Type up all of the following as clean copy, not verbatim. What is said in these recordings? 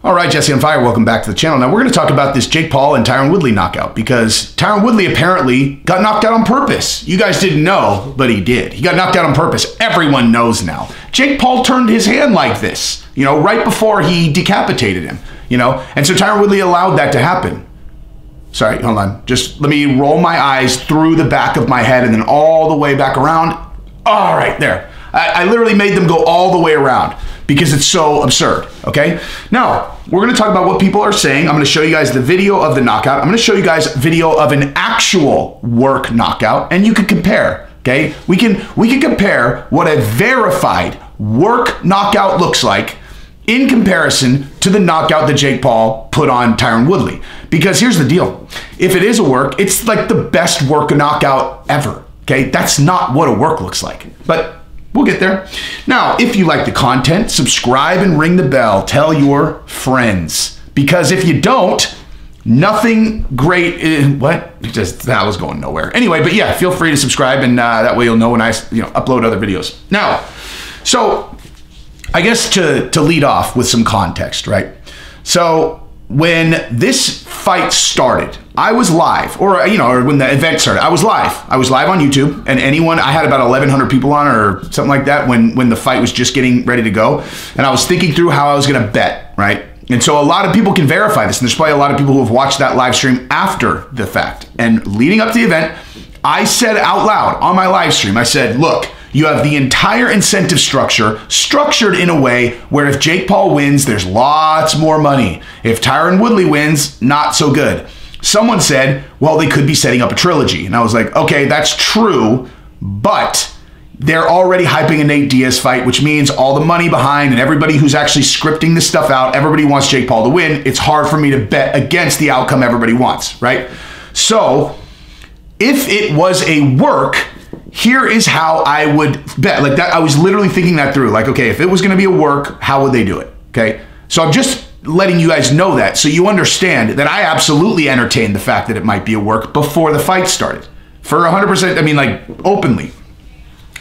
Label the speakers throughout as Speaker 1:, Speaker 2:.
Speaker 1: All right, Jesse on Fire, welcome back to the channel. Now we're going to talk about this Jake Paul and Tyron Woodley knockout because Tyron Woodley apparently got knocked out on purpose. You guys didn't know, but he did. He got knocked out on purpose. Everyone knows now. Jake Paul turned his hand like this, right before he decapitated him, and so Tyron Woodley allowed that to happen. Sorry, hold on. Just let me roll my eyes through the back of my head and then all the way back around. All right, there. I literally made them go all the way around because it's so absurd, okay? Now, we're gonna talk about what people are saying. I'm gonna show you guys the video of the knockout. I'm gonna show you guys video of an actual work knockout, and you can compare, okay? We can compare what a verified work knockout looks like in comparison to the knockout that Jake Paul put on Tyron Woodley. Because here's the deal. If it is a work, it's like the best work knockout ever, okay? That's not what a work looks like, but we'll get there. Now, if you like the content, subscribe and ring the bell. Tell your friends. Because if you don't, nothing great. That was going nowhere. Anyway, but yeah, feel free to subscribe, and that way you'll know when I upload other videos. Now, so I guess to lead off with some context, right? So when this fight started, I was live, or when the event started, I was live. I was live on YouTube, and I had about 1,100 people on or something like that when the fight was just getting ready to go. And I was thinking through how I was gonna bet, right? And so a lot of people can verify this, and there's probably a lot of people who have watched that live stream after the fact. And leading up to the event, I said out loud on my live stream, I said, look, you have the entire incentive structure structured in a way where if Jake Paul wins, there's lots more money. If Tyron Woodley wins, not so good. Someone said, well, they could be setting up a trilogy. And I was like, okay, that's true, but they're already hyping a Nate Diaz fight, which means all the money behind and everybody who's actually scripting this stuff out, everybody wants Jake Paul to win. It's hard for me to bet against the outcome everybody wants, right? So if it was a work, here is how I would bet. Like that, I was literally thinking that through. Like, okay, if it was gonna be a work, how would they do it? Okay. So I'm just letting you guys know that so you understand that I absolutely entertained the fact that it might be a work before the fight started. For 100%, I mean, like, openly.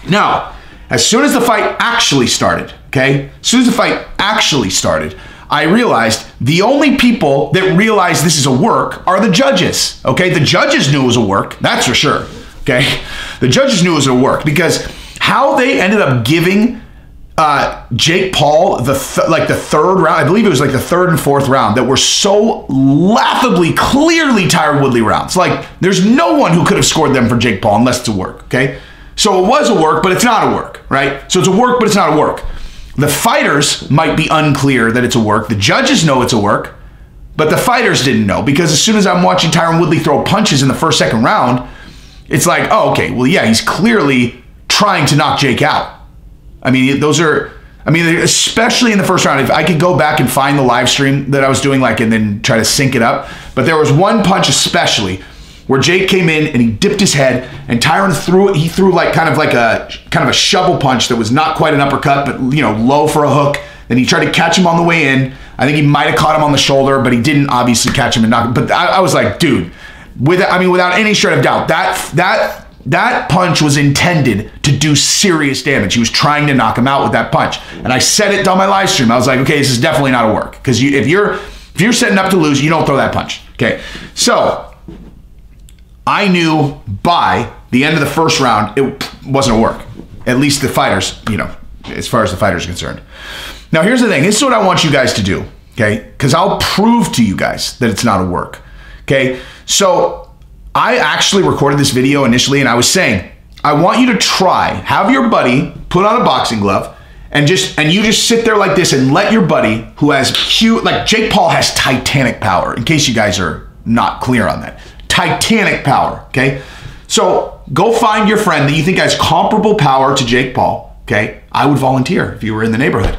Speaker 1: Now, as soon as the fight actually started, okay? As soon as the fight actually started, I realized the only people that realized this is a work are the judges, okay? The judges knew it was a work, that's for sure. Okay, the judges knew it was a work because how they ended up giving Jake Paul the third round, I believe it was like the third and fourth round, that were so laughably, clearly Tyron Woodley rounds. Like, there's no one who could have scored them for Jake Paul unless it's a work, okay? So it was a work, but it's not a work, right? So it's a work, but it's not a work. The fighters might be unclear that it's a work. The judges know it's a work, but the fighters didn't know, because as soon as I'm watching Tyron Woodley throw punches in the first, second round, it's like, oh, okay, well, yeah, he's clearly trying to knock Jake out. I mean, especially in the first round. If I could go back and find the live stream that I was doing, and then try to sync it up. But there was one punch especially where Jake came in and he dipped his head, and Tyron threw like kind of a shovel punch that was not quite an uppercut, but low for a hook. Then he tried to catch him on the way in. I think he might have caught him on the shoulder, but he didn't obviously catch him and knock him. But I was like, dude. Without any shred of doubt, that punch was intended to do serious damage. He was trying to knock him out with that punch. And I said it on my live stream. I was like, okay, this is definitely not a work. Because if you're setting up to lose, you don't throw that punch. Okay. So I knew by the end of the first round, it wasn't a work. At least the fighters, as far as the fighters are concerned. Now here's the thing. This is what I want you guys to do. Okay. Because I'll prove to you guys that it's not a work. Okay, so I actually recorded this video initially, and I was saying, I want you to have your buddy put on a boxing glove and you just sit there like this and let your buddy, who has Jake Paul has titanic power, in case you guys are not clear on that. Titanic power, okay? So go find your friend that you think has comparable power to Jake Paul, okay? I would volunteer if you were in the neighborhood.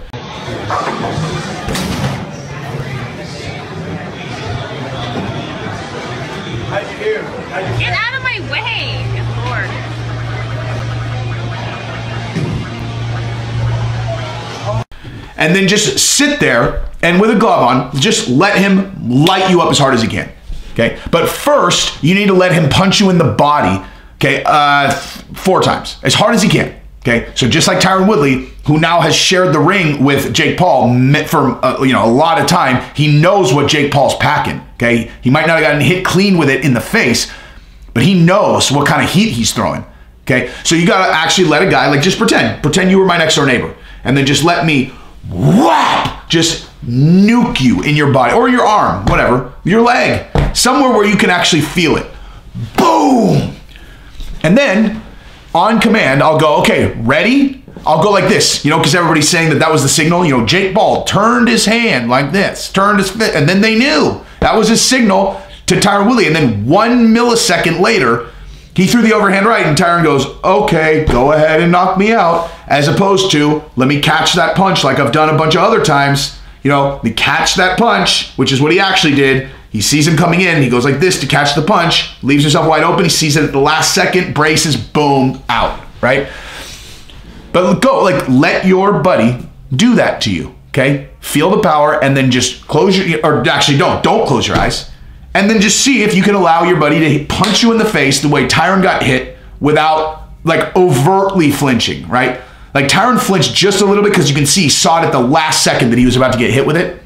Speaker 2: Get out of my way! Good Lord.
Speaker 1: And then just sit there and with a glove on, just let him light you up as hard as he can. Okay? But first, you need to let him punch you in the body, okay, 4 times, as hard as he can. Okay, so just like Tyron Woodley, who now has shared the ring with Jake Paul for a lot of time, he knows what Jake Paul's packing. Okay, he might not have gotten hit clean with it in the face, but he knows what kind of heat he's throwing. Okay, so you gotta actually let a guy, like, just pretend you were my next door neighbor, and then just let me whap, just nuke you in your body or your arm, whatever, your leg, somewhere where you can actually feel it. Boom, and then on command, I'll go, okay, ready? I'll go like this, because everybody's saying that was the signal. Jake Paul turned his hand like this, turned his fist, and then they knew that was his signal to Tyron Woodley. And then 1 millisecond later, he threw the overhand right, and Tyron goes, okay, go ahead and knock me out, as opposed to, let me catch that punch like I've done a bunch of other times. Me catch that punch, which is what he actually did. He sees him coming in. He goes like this to catch the punch, leaves himself wide open. He sees it at the last second, braces, boom, out, right? But let your buddy do that to you, okay? Feel the power, and then just close don't close your eyes. And then just see if you can allow your buddy to punch you in the face the way Tyron got hit without overtly flinching, right? Like Tyron flinched just a little bit because you can see he saw it at the last second that he was about to get hit with it.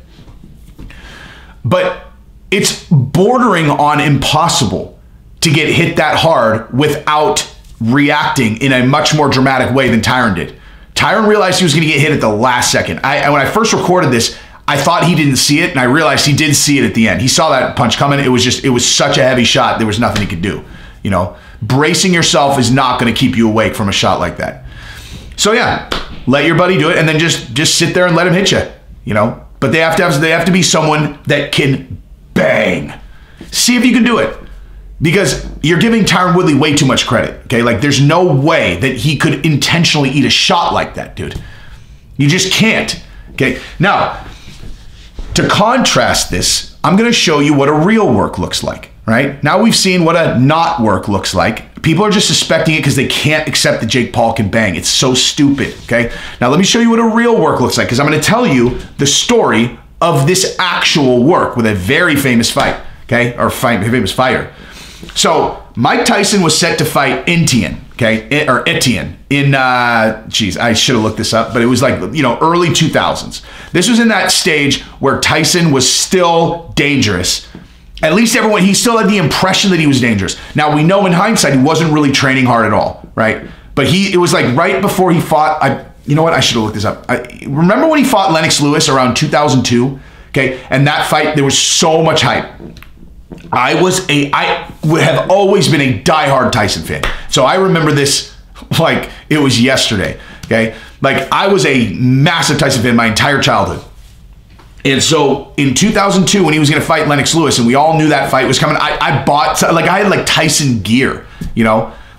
Speaker 1: But it's bordering on impossible to get hit that hard without reacting in a much more dramatic way than Tyron did. Tyron realized he was going to get hit at the last second. When I first recorded this, I thought he didn't see it, and I realized he did see it at the end. He saw that punch coming. It was such a heavy shot. There was nothing he could do. Bracing yourself is not going to keep you awake from a shot like that. So yeah, let your buddy do it, and then just sit there and let him hit you. But they have to be someone that can bang. See if you can do it, because you're giving Tyron Woodley way too much credit. Okay, there's no way that he could intentionally eat a shot like that, dude. You just can't. Okay, now to contrast this, I'm going to show you what a real work looks like. Right now, we've seen what a not work looks like. People are just suspecting it because they can't accept that Jake Paul can bang. It's so stupid. Okay, now let me show you what a real work looks like, because I'm going to tell you the story of this actual work with a very famous fight, okay, or famous fighter. So Mike Tyson was set to fight Etienne, okay, or Etienne in, I should have looked this up, but it was early 2000s. This was in that stage where Tyson was still dangerous. At least he still had the impression that he was dangerous. Now, we know in hindsight, he wasn't really training hard at all, right? But it was right before he fought, you know what? I should have looked this up. Remember when he fought Lennox Lewis around 2002? Okay, and that fight, there was so much hype. I have always been a diehard Tyson fan. So I remember this like it was yesterday, okay? I was a massive Tyson fan my entire childhood. And so in 2002, when he was going to fight Lennox Lewis, and we all knew that fight was coming, I bought, I had Tyson gear,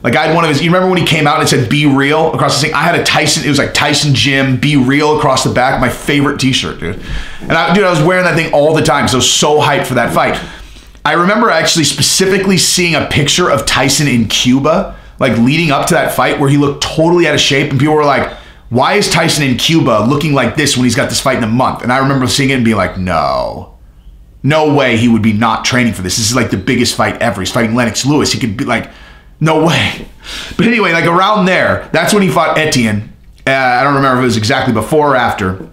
Speaker 1: I had one of his, you remember when he came out and it said "Be Real" across the thing? I had a Tyson, it was Tyson Gym, "Be Real" across the back, my favorite t-shirt, dude. And I was wearing that thing all the time because I was so hyped for that fight. I remember actually specifically seeing a picture of Tyson in Cuba, leading up to that fight, where he looked totally out of shape, and people were like, why is Tyson in Cuba looking like this when he's got this fight in a month? And I remember seeing it and being like, no way he would be not training for this. This is the biggest fight ever. He's fighting Lennox Lewis. He could be no way. But anyway, around there, that's when he fought Etienne. I don't remember if it was exactly before or after,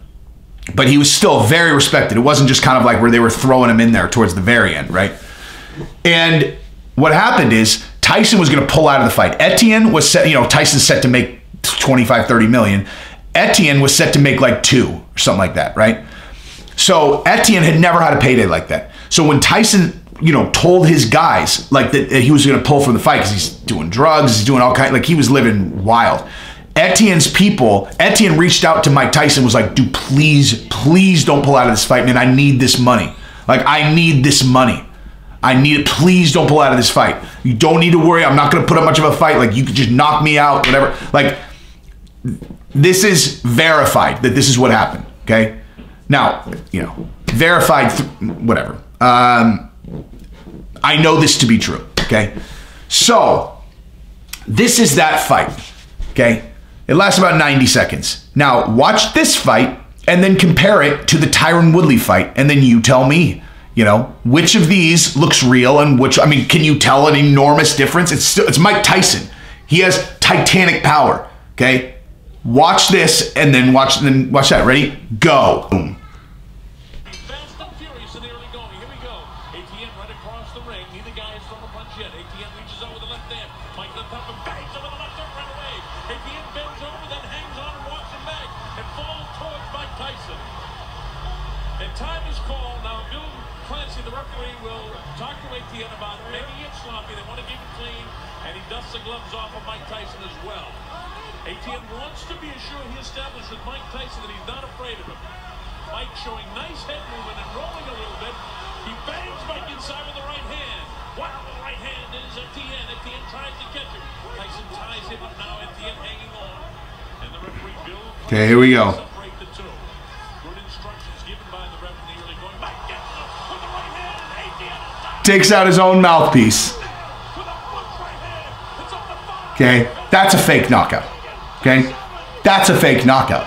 Speaker 1: but he was still very respected. It wasn't just kind of where they were throwing him in there towards the very end, right? And what happened is Tyson was going to pull out of the fight. Etienne was set, Tyson's set to make 25, 30 million. Etienne was set to make 2 or something like that, right? So Etienne had never had a payday like that. So when Tyson, told his guys that he was going to pull from the fight because he's doing drugs, he's doing all kinds, he was living wild. Etienne reached out to Mike Tyson, was like, dude, please don't pull out of this fight, man. I need this money. I need this money. I need it. Please don't pull out of this fight. You don't need to worry. I'm not going to put up much of a fight. You could just knock me out, whatever. This is verified that this is what happened, okay? Now, verified, whatever. I know this to be true, okay? So, this is that fight, okay? It lasts about 90 seconds. Now, watch this fight and then compare it to the Tyron Woodley fight, and then you tell me, which of these looks real and which, can you tell an enormous difference? It's Mike Tyson. He has titanic power, okay? Watch this, and then watch that. Ready? Go. Boom.
Speaker 3: Fast and furious in the early going. Here we go. ATM right across the ring. Neither guy has thrown a punch yet. ATM reaches over the left hand. Mike the top and bangs over the left arm right away. ATM bends over, then hangs on and walks him back and falls towards Mike Tyson. And time is called. Now, Bill Clancy, the referee, will talk to ATM about making it sloppy. They want to keep it clean, and he dusts the gloves off of Mike Tyson as well. ATM wants to be assured he established with Mike Tyson that he's not afraid of him. Mike showing nice head movement and rolling a little bit. He bangs Mike inside with the right hand. Wow, the right hand is Etienne. Etienne tries to catch him. Tyson ties him up now. Etienne hanging on. And the referee, Bill,
Speaker 1: okay, here we go.
Speaker 3: separate the two. Good instructions given by the ref in the early going. Mike gets up with the right hand. Etienne is down.
Speaker 1: Takes out his own mouthpiece.
Speaker 3: With a punch right hand. It's up to 5.
Speaker 1: Okay, that's a fake knockout. Okay, that's a fake knockout.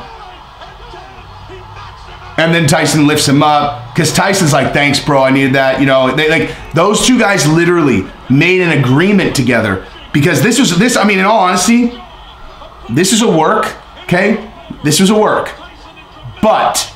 Speaker 1: And then Tyson lifts him up because Tyson's like, "Thanks, bro. I needed that." You know, they like those two guys literally made an agreement together because this. I mean, in all honesty, this is a work. Okay, this was a work, but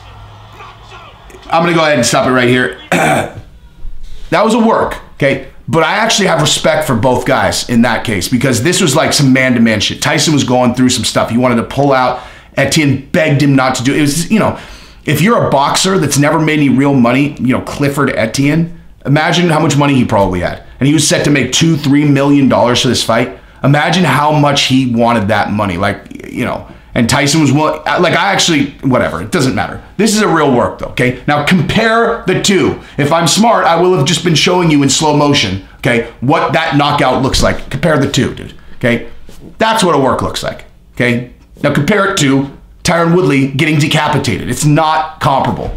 Speaker 1: I'm gonna go ahead and stop it right here. That was a work. Okay. But I actually have respect for both guys in that case because this was like some man-to-man shit. Tyson was going through some stuff. He wanted to pull out. Etienne begged him not to do it. It was, you know, if you're a boxer that's never made any real money, you know, Clifford Etienne, imagine how much money he probably had. And he was set to make $2-3 million for this fight. Imagine how much he wanted that money. Like, you know, and Tyson was willing, like I actually, whatever, it doesn't matter. This is a real work though, okay? Now compare the two. If I'm smart, I will have just been showing you in slow motion, okay, what that knockout looks like. Compare the two, dude, okay? That's what a work looks like, okay? Now compare it to Tyron Woodley getting decapitated. It's not comparable.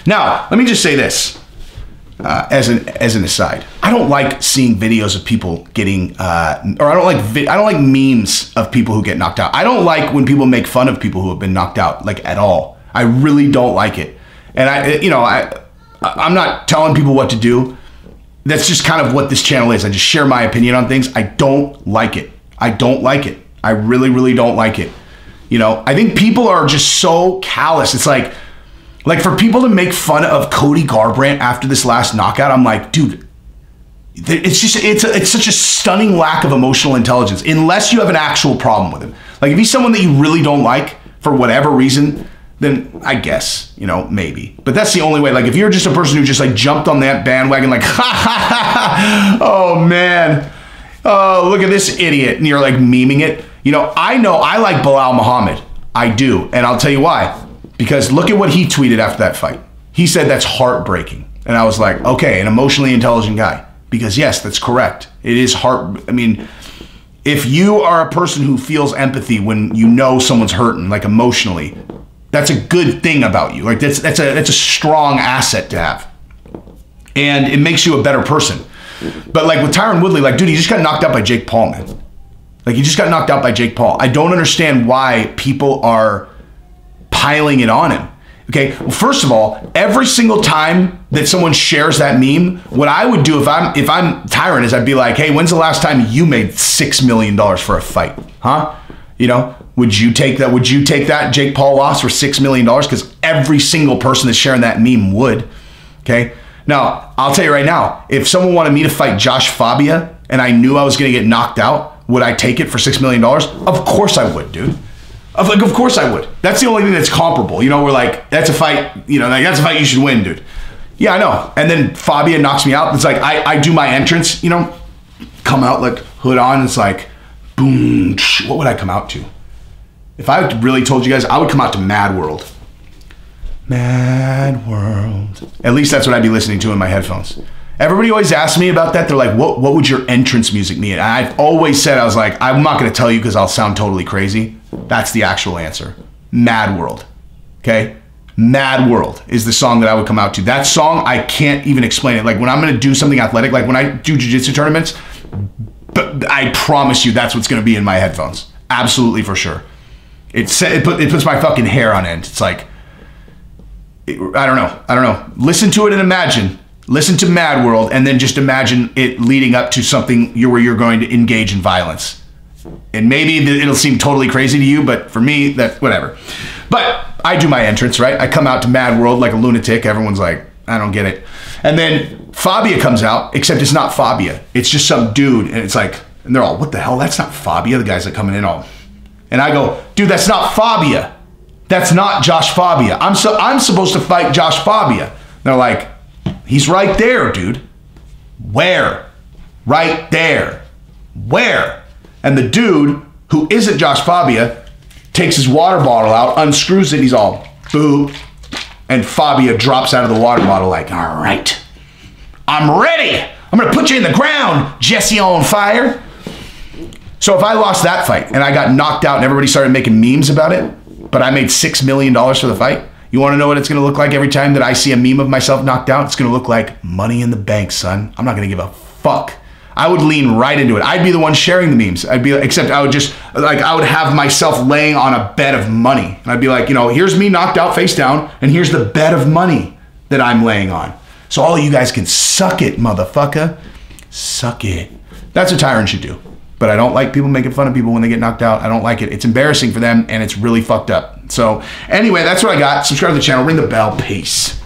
Speaker 1: Now, let me just say this. As an aside, I don't like seeing videos of people getting, or I don't like memes of people who get knocked out. I don't like when people make fun of people who have been knocked out, like at all. I really don't like it. And I'm not telling people what to do. That's just kind of what this channel is. I just share my opinion on things. I don't like it. I don't like it. I really, really don't like it. You know, I think people are just so callous. It's like for people to make fun of Cody Garbrandt after this last knockout, I'm like, dude, it's such a stunning lack of emotional intelligence unless you have an actual problem with him. Like if he's someone that you really don't like for whatever reason, then I guess, you know, maybe. But that's the only way. Like if you're just a person who just like jumped on that bandwagon like, ha ha ha, oh man, oh look at this idiot, and you're like memeing it. You know I like Bilal Muhammad. I do, and I'll tell you why. Because look at what he tweeted after that fight. He said that's heartbreaking. And I was like, okay, an emotionally intelligent guy. Because yes, that's correct. It is I mean, if you are a person who feels empathy when you know someone's hurting, like emotionally, that's a good thing about you. Like that's a strong asset to have. And it makes you a better person. But like with Tyron Woodley, like dude, he just got knocked out by Jake Paul, man. Like he just got knocked out by Jake Paul. I don't understand why people are piling it on him. Okay, well, first of all, every single time that someone shares that meme, what I would do if I'm Tyron is I'd be like, hey, when's the last time you made $6 million for a fight? Huh? You know, would you take that? Would you take that Jake Paul loss for $6 million? Because every single person that's sharing that meme would. Okay. Now, I'll tell you right now, if someone wanted me to fight Josh Fabia and I knew I was going to get knocked out, would I take it for $6 million? Of course I would, dude. Of course I would. That's the only thing that's comparable. You know, we're like, that's a fight, you know, like, that's a fight you should win, dude. Yeah, I know. And then Fabia knocks me out. It's like, I do my entrance, you know, come out like hood on. It's like, boom. What would I come out to? If I really told you guys, I would come out to Mad World. Mad World. At least that's what I'd be listening to in my headphones. Everybody always asks me about that. They're like, what would your entrance music mean? And I've always said, I was like, I'm not going to tell you because I'll sound totally crazy. That's the actual answer. Mad World. Okay? Mad World is the song that I would come out to. That song, I can't even explain it. Like when I'm going to do something athletic, like when I do jiu-jitsu tournaments, but I promise you that's what's going to be in my headphones. Absolutely for sure. It puts my fucking hair on end. It's like, I don't know. Listen to it and imagine. Listen to Mad World and then just imagine it leading up to something where you're going to engage in violence. And maybe it'll seem totally crazy to you, but for me, that whatever. But I do my entrance, right? I come out to Mad World like a lunatic. Everyone's like, I don't get it. And then Fabia comes out, except it's not Fabia. It's just some dude. And it's like, and they're all, what the hell? That's not Fabia. The guys that coming in all. And I go, dude, that's not Fabia. That's not Josh Fabia. I'm supposed to fight Josh Fabia. They're like, he's right there, dude. Where? Right there. Where? And the dude who isn't Josh Fabia takes his water bottle out, unscrews it, he's all, boo. And Fabia drops out of the water bottle like, all right, I'm ready. I'm going to put you in the ground, Jesse on fire. So if I lost that fight and I got knocked out and everybody started making memes about it, but I made $6 million for the fight, you want to know what it's going to look like every time that I see a meme of myself knocked out? It's going to look like money in the bank, son. I'm not going to give a fuck. I would lean right into it. I'd be the one sharing the memes. Except I would just, like, I would have myself laying on a bed of money. And I'd be like, you know, here's me knocked out face down, and here's the bed of money that I'm laying on. So all of you guys can suck it, motherfucker. Suck it. That's what Tyron should do. But I don't like people making fun of people when they get knocked out. I don't like it. It's embarrassing for them, and it's really fucked up. So anyway, that's what I got. Subscribe to the channel. Ring the bell. Peace.